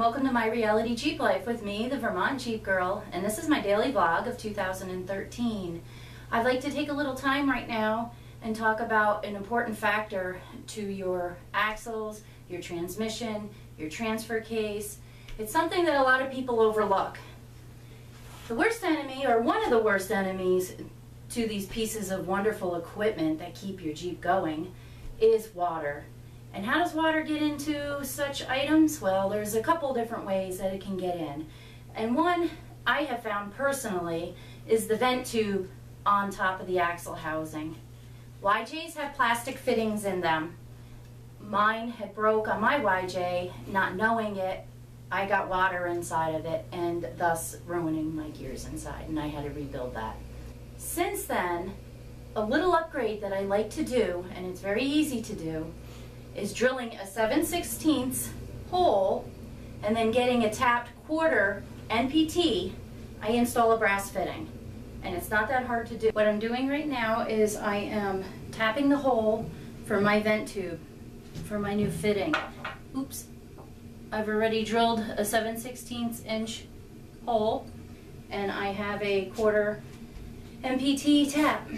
welcome to my reality Jeep life with me, the Vermont Jeep Girl, and this is my daily vlog of 2013. I'd like to take a little time right now and talk about an important factor to your axles, your transmission, your transfer case. It's something that a lot of people overlook. The worst enemy, or one of the worst enemies to these pieces of wonderful equipment that keep your Jeep going, is water. And how does water get into such items? Well, there's a couple different ways that it can get in. And one I have found personally is the vent tube on top of the axle housing. YJs have plastic fittings in them. Mine had broke on my YJ, not knowing it. I got water inside of it and thus ruining my gears inside, and I had to rebuild that. Since then, a little upgrade that I like to do, and it's very easy to do, is drilling a 7/16 hole and then getting a tapped quarter NPT. I install a brass fitting, and it's not that hard to do. What I'm doing right now is I am tapping the hole for my vent tube for my new fitting. Oops. I've already drilled a 7/16 inch hole, and I have a quarter NPT tap,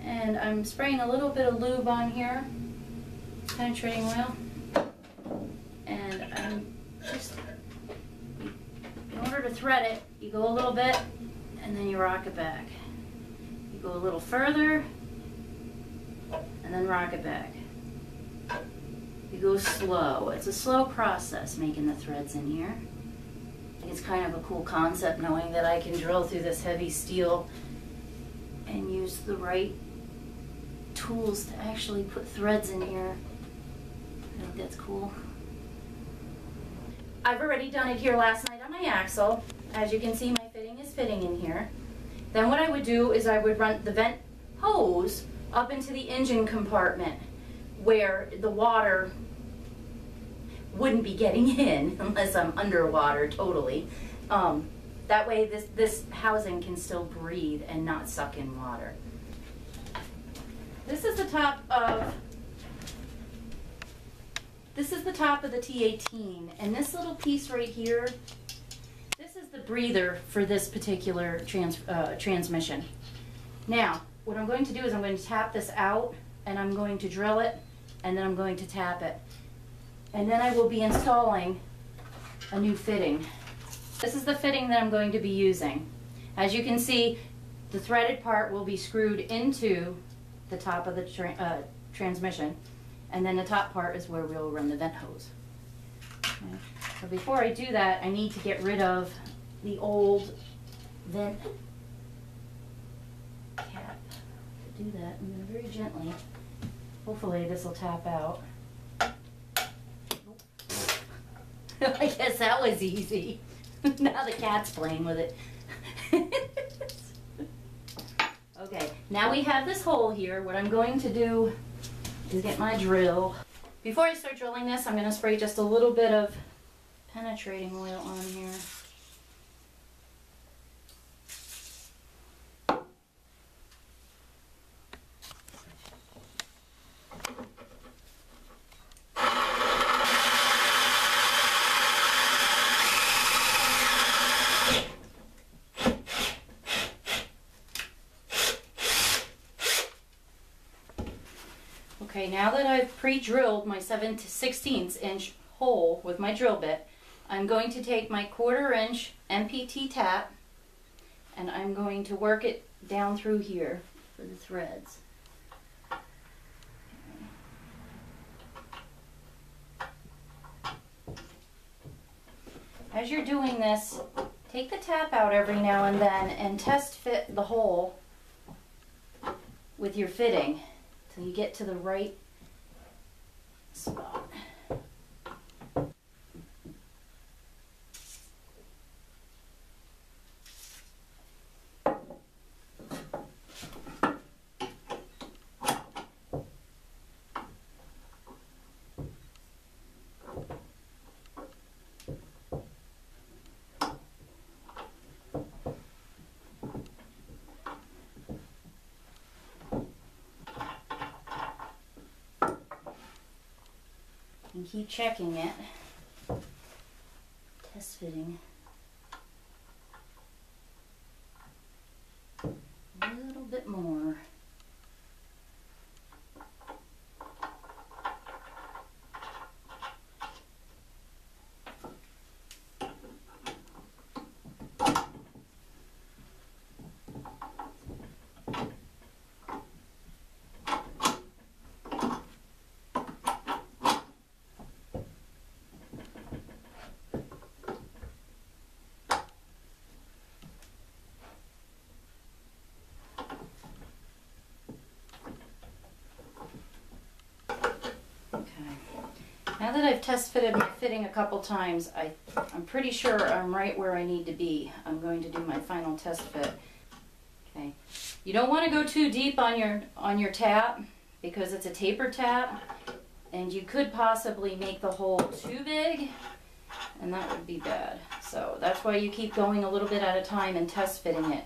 and I'm spraying a little bit of lube on here, penetrating oil, and I'm just, in order to thread it, you go a little bit and then you rock it back. You go a little further and then rock it back. You go slow. It's a slow process making the threads in here. It's kind of a cool concept knowing that I can drill through this heavy steel and use the right tools to actually put threads in here. I think that's cool. I've already done it here last night on my axle. As you can see, my fitting is fitting in here. Then what I would do is I would run the vent hose up into the engine compartment where the water wouldn't be getting in unless I'm underwater totally. That way this housing can still breathe and not suck in water. This is the top of the T-18, and this little piece right here, this is the breather for this particular transmission. Now, what I'm going to do is I'm going to tap this out, and I'm going to drill it, and then I'm going to tap it. And then I will be installing a new fitting. This is the fitting that I'm going to be using. As you can see, the threaded part will be screwed into the top of the transmission, and then the top part is where we'll run the vent hose. Okay. So before I do that, I need to get rid of the old vent cap. To do that, I'm going to very gently, hopefully this will tap out. I guess that was easy. Now the cat's playing with it. Okay, now we have this hole here. What I'm going to do is get my drill. Before I start drilling this, I'm going to spray just a little bit of penetrating oil on here. Okay, now that I've pre-drilled my 7/16 inch hole with my drill bit, I'm going to take my 1/4 inch NPT tap and I'm going to work it down through here for the threads. As you're doing this, take the tap out every now and then and test fit the hole with your fitting till you get to the right spot. And keep checking it. test fitting a little bit more. Now that I've test fitted my fitting a couple times, I'm pretty sure I'm right where I need to be. I'm going to do my final test fit. Okay. You don't want to go too deep on your tap because it's a taper tap, and you could possibly make the hole too big, and that would be bad. So that's why you keep going a little bit at a time and test fitting it.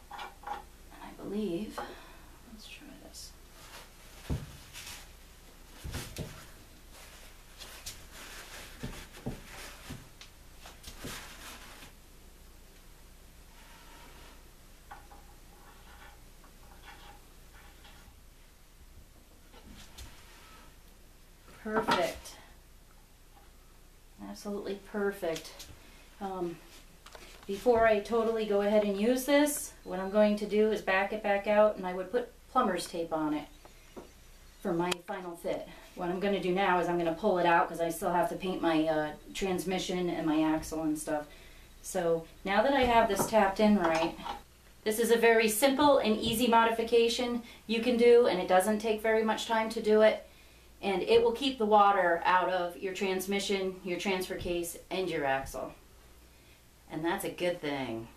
And I believe, let's try this. Perfect. Absolutely perfect. Before I totally go ahead and use this, what I'm going to do is back it back out, and I would put plumber's tape on it for my final fit. What I'm going to do now is I'm going to pull it out because I still have to paint my transmission and my axle and stuff. So now that I have this tapped in right, this is a very simple and easy modification you can do, and it doesn't take very much time to do it. And it will keep the water out of your transmission, your transfer case, and your axle. And that's a good thing.